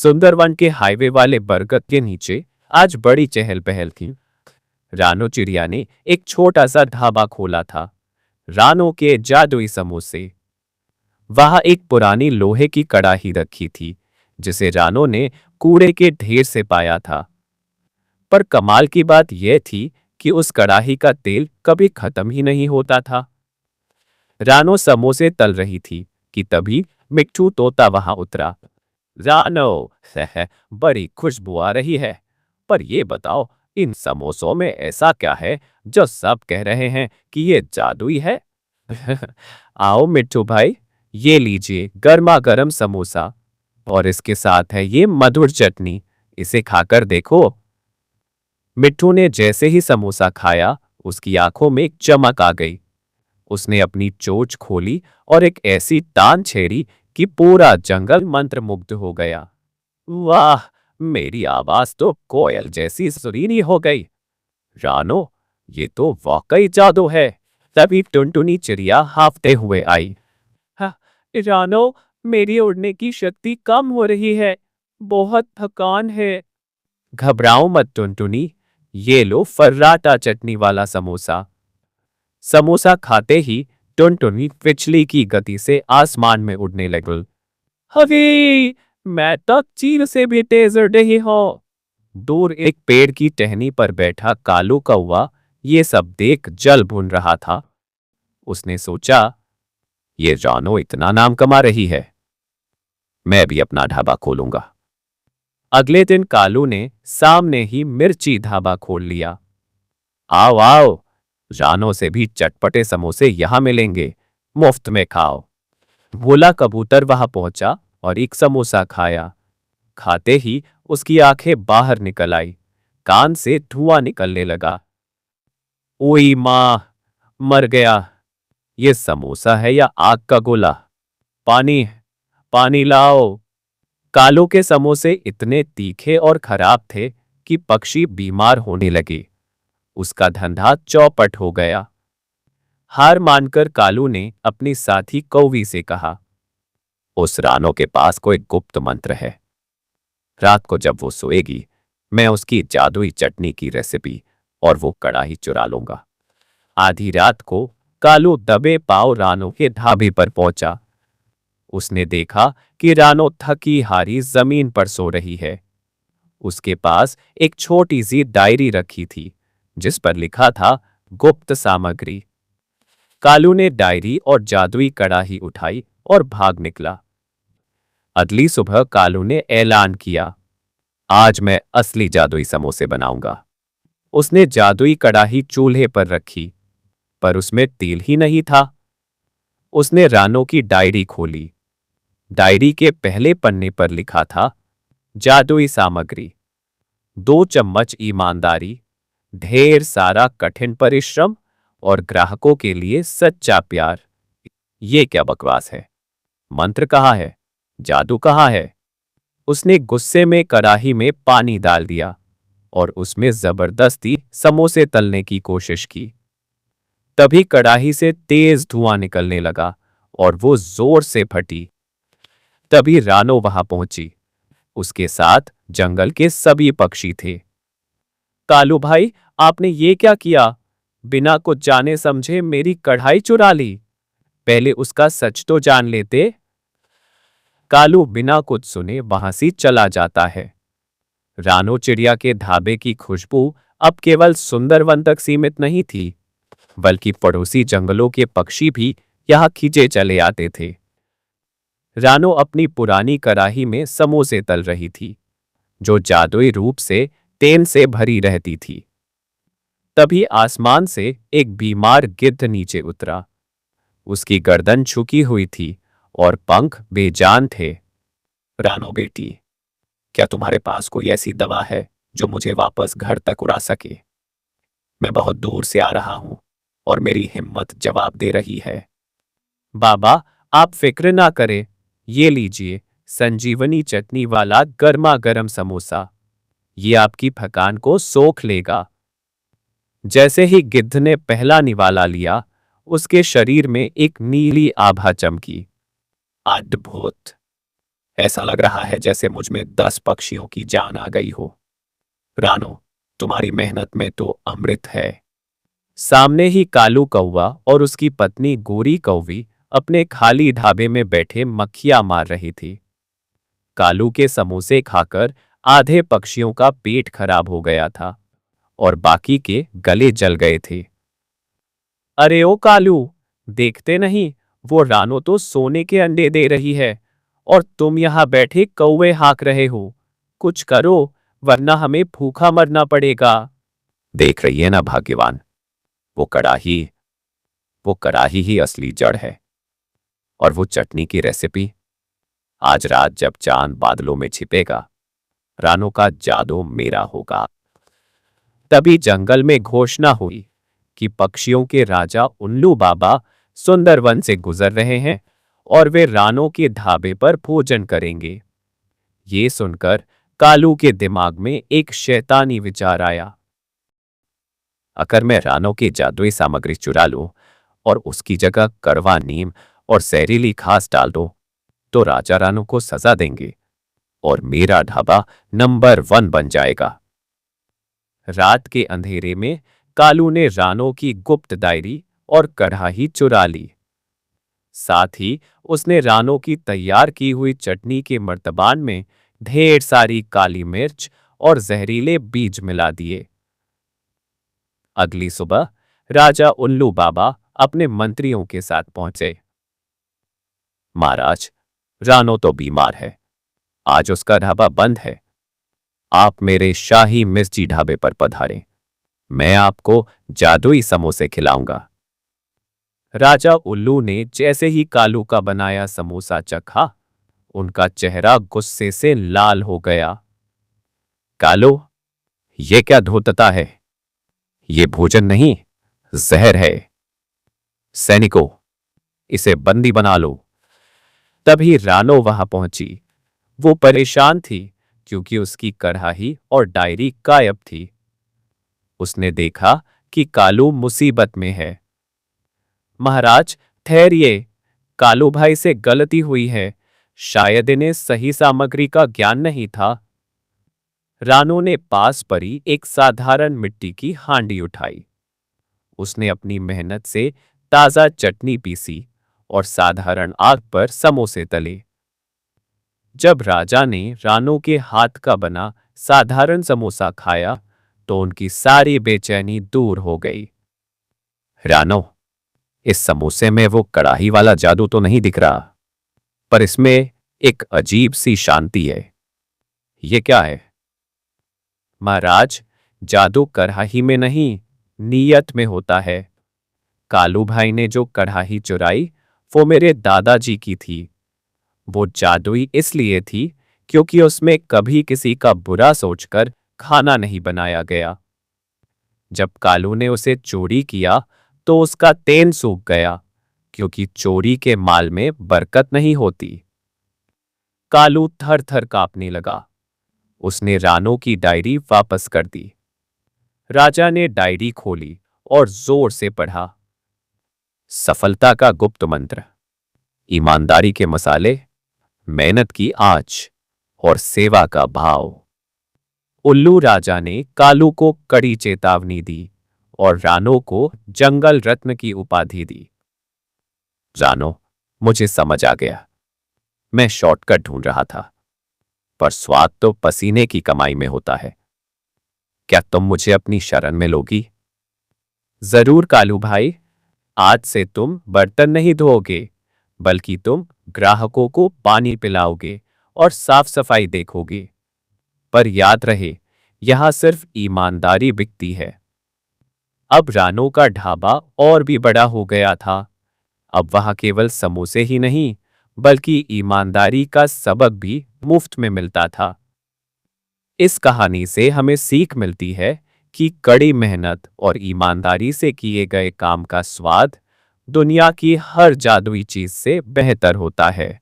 सुंदरवन के हाईवे वाले बरगद के नीचे आज बड़ी चहल पहल थी। रानो चिड़िया ने एक छोटा सा ढाबा खोला था, रानो के जादुई समोसे। वहां एक पुरानी लोहे की कड़ाही रखी थी, जिसे रानो ने कूड़े के ढेर से पाया था। पर कमाल की बात यह थी कि उस कड़ाही का तेल कभी खत्म ही नहीं होता था। रानो समोसे तल रही थी कि तभी मिट्ठू तोता वहां उतरा। रानो, बड़ी खुशबू आ रही है। पर ये बताओ, इन समोसों में ऐसा क्या है जो सब कह रहे हैं कि ये जादुई है? आओ मिट्ठू भाई, ये लीजिए गर्मा गर्म समोसा, और इसके साथ है ये मधुर चटनी। इसे खाकर देखो। मिट्ठू ने जैसे ही समोसा खाया, उसकी आंखों में एक चमक आ गई। उसने अपनी चोंच खोली और एक ऐसी तान छेड़ी कि पूरा जंगल मंत्रमुग्ध हो गया। वाह, मेरी आवाज तो कोयल जैसी सुरीली हो गई। रानो, ये तो वाकई जादू है। तभी टुनटुनी चिड़िया हांफते हुए आई। हाँ, रानो, मेरी उड़ने की शक्ति कम हो रही है। बहुत थकान है। घबराओ मत टुनटुनी, ये लो फर्राटा चटनी वाला समोसा। समोसा खाते ही टुनटुनी बिजली की गति से आसमान में उड़ने लगी। अरे, मैं तो चील से भी तेज उड़ रही हूँ। दूर एक पेड़ की टहनी पर बैठा कालू कौवा ये सब देख जल भून रहा था। उसने सोचा, ये रानो इतना नाम कमा रही है, मैं भी अपना ढाबा खोलूंगा। अगले दिन कालू ने सामने ही मिर्ची ढाबा खोल लिया। आओ आओ, रानो से भी चटपटे समोसे यहां मिलेंगे, मुफ्त में खाओ। भोला कबूतर वहां पहुंचा और एक समोसा खाया। खाते ही उसकी आंखें बाहर निकल आई, कान से धुआं निकलने लगा। ओई मां, मर गया। ये समोसा है या आग का गोला? पानी, पानी लाओ। कालू के समोसे इतने तीखे और खराब थे कि पक्षी बीमार होने लगे। उसका धंधा चौपट हो गया। हार मानकर कालू ने अपनी साथी कौवी से कहा, उस रानो के पास कोई गुप्त मंत्र है। रात को जब वो सोएगी, मैं उसकी जादुई चटनी की रेसिपी और वो कड़ाही चुरा लूंगा। आधी रात को कालू दबे पांव रानो के ढाबे पर पहुंचा। उसने देखा कि रानो थकी हारी जमीन पर सो रही है। उसके पास एक छोटी सी डायरी रखी थी, जिस पर लिखा था गुप्त सामग्री। कालू ने डायरी और जादुई कड़ाही उठाई और भाग निकला। अगली सुबह कालू ने ऐलान किया, आज मैं असली जादुई समोसे बनाऊंगा। उसने जादुई कड़ाही चूल्हे पर रखी, पर उसमें तेल ही नहीं था। उसने रानो की डायरी खोली। डायरी के पहले पन्ने पर लिखा था, जादुई सामग्री, 2 चम्मच ईमानदारी, ढेर सारा कठिन परिश्रम और ग्राहकों के लिए सच्चा प्यार। ये क्या बकवास है? मंत्र कहाँ है? जादू कहाँ है? उसने गुस्से में कड़ाही में पानी डाल दिया और उसमें जबरदस्ती समोसे तलने की कोशिश की। तभी कड़ाही से तेज धुआं निकलने लगा और वो जोर से फटी। तभी रानो वहां पहुंची। उसके साथ जंगल के सभी पक्षी थे। कालू भाई, आपने ये क्या किया? बिना कुछ जाने समझे मेरी कढ़ाई चुरा ली। पहले उसका सच तो जान लेते। कालू बिना कुछ सुने वहां से चला जाता है। रानो चिड़िया के ढाबे की खुशबू अब केवल सुंदरवन तक सीमित नहीं थी, बल्कि पड़ोसी जंगलों के पक्षी भी यहां खींचे चले आते थे। रानो अपनी पुरानी कड़ाही में समोसे तल रही थी, जो जादुई रूप से तेल से भरी रहती थी। तभी आसमान से एक बीमार गिद्ध नीचे उतरा। उसकी गर्दन झुकी हुई थी और पंख बेजान थे। रानो बेटी, क्या तुम्हारे पास कोई ऐसी दवा है जो मुझे वापस घर तक उड़ा सके? मैं बहुत दूर से आ रहा हूं और मेरी हिम्मत जवाब दे रही है। बाबा, आप फिक्र ना करें। ये लीजिए संजीवनी चटनी वाला गर्मा गर्म समोसा। ये आपकी थकान को सोख लेगा। जैसे ही गिद्ध ने पहला निवाला लिया, उसके शरीर में एक नीली आभा चमकी। अद्भुत! ऐसा लग रहा है जैसे मुझ में 10 पक्षियों की जान आ गई हो। रानो, तुम्हारी मेहनत में तो अमृत है। सामने ही कालू कौवा और उसकी पत्नी गोरी कौवी अपने खाली ढाबे में बैठे मक्खियां मार रही थी। कालू के समोसे खाकर आधे पक्षियों का पेट खराब हो गया था और बाकी के गले जल गए थे। अरे ओ कालू, देखते नहीं, वो रानो तो सोने के अंडे दे रही है और तुम यहां बैठे कौवे हाँक रहे हो। कुछ करो, वरना हमें भूखा मरना पड़ेगा। देख रही है ना भाग्यवान, वो कड़ाही वो कड़ाही ही असली जड़ है। और वो चटनी की रेसिपी, आज रात जब चांद बादलों में छिपेगा, रानो का जादू मेरा होगा। तभी जंगल में घोषणा हुई कि पक्षियों के राजा उल्लू बाबा सुंदरवन से गुजर रहे हैं और वे रानो के ढाबे पर भोजन करेंगे। ये सुनकर कालू के दिमाग में एक शैतानी विचार आया। अगर मैं रानो की जादुई सामग्री चुरा लूं और उसकी जगह कड़वा नीम और जहरीली घास डाल दूं, तो राजा रानो को सजा देंगे और मेरा ढाबा नंबर 1 बन जाएगा। रात के अंधेरे में कालू ने रानो की गुप्त डायरी और कढ़ाई चुरा ली। साथ ही उसने रानो की तैयार की हुई चटनी के मर्तबान में ढेर सारी काली मिर्च और जहरीले बीज मिला दिए। अगली सुबह राजा उल्लू बाबा अपने मंत्रियों के साथ पहुंचे। महाराज, रानो तो बीमार है, आज उसका ढाबा बंद है। आप मेरे शाही मिर्ची ढाबे पर पधारें, मैं आपको जादुई समोसे खिलाऊंगा। राजा उल्लू ने जैसे ही कालू का बनाया समोसा चखा, उनका चेहरा गुस्से से लाल हो गया। कालू, ये क्या धूर्तता है? ये भोजन नहीं, जहर है। सैनिकों, इसे बंदी बना लो। तभी रानो वहां पहुंची। वो परेशान थी क्योंकि उसकी कढ़ाई और डायरी गायब थी। उसने देखा कि कालू मुसीबत में है। महाराज, ठहरिए, कालू भाई से गलती हुई है, शायद इन्हें सही सामग्री का ज्ञान नहीं था। रानो ने पास पड़ी एक साधारण मिट्टी की हांडी उठाई। उसने अपनी मेहनत से ताजा चटनी पीसी और साधारण आग पर समोसे तले। जब राजा ने रानो के हाथ का बना साधारण समोसा खाया, तो उनकी सारी बेचैनी दूर हो गई। रानो, इस समोसे में वो कड़ाही वाला जादू तो नहीं दिख रहा, पर इसमें एक अजीब सी शांति है। ये क्या है? महाराज, जादू कढ़ाई में नहीं, नीयत में होता है। कालू भाई ने जो कढ़ाई चुराई, वो मेरे दादाजी की थी। वो जादुई इसलिए थी क्योंकि उसमें कभी किसी का बुरा सोचकर खाना नहीं बनाया गया। जब कालू ने उसे चोरी किया, तो उसका तेन सूख गया, क्योंकि चोरी के माल में बरकत नहीं होती। कालू थर थर कांपने लगा। उसने रानो की डायरी वापस कर दी। राजा ने डायरी खोली और जोर से पढ़ा। सफलता का गुप्त मंत्र, ईमानदारी के मसाले, मेहनत की आंच और सेवा का भाव। उल्लू राजा ने कालू को कड़ी चेतावनी दी और रानो को जंगल रत्न की उपाधि दी। रानो, मुझे समझ आ गया। मैं शॉर्टकट ढूंढ रहा था, पर स्वाद तो पसीने की कमाई में होता है। क्या तुम मुझे अपनी शरण में लोगी? जरूर कालू भाई, आज से तुम बर्तन नहीं धोओगे, बल्कि तुम ग्राहकों को पानी पिलाओगे और साफ सफाई देखोगे। पर याद रहे, यहां सिर्फ ईमानदारी बिकती है। अब रानो का ढाबा और भी बड़ा हो गया था। अब वहां केवल समोसे ही नहीं, बल्कि ईमानदारी का सबक भी मुफ्त में मिलता था। इस कहानी से हमें सीख मिलती है कि कड़ी मेहनत और ईमानदारी से किए गए काम का स्वाद दुनिया की हर जादुई चीज से बेहतर होता है।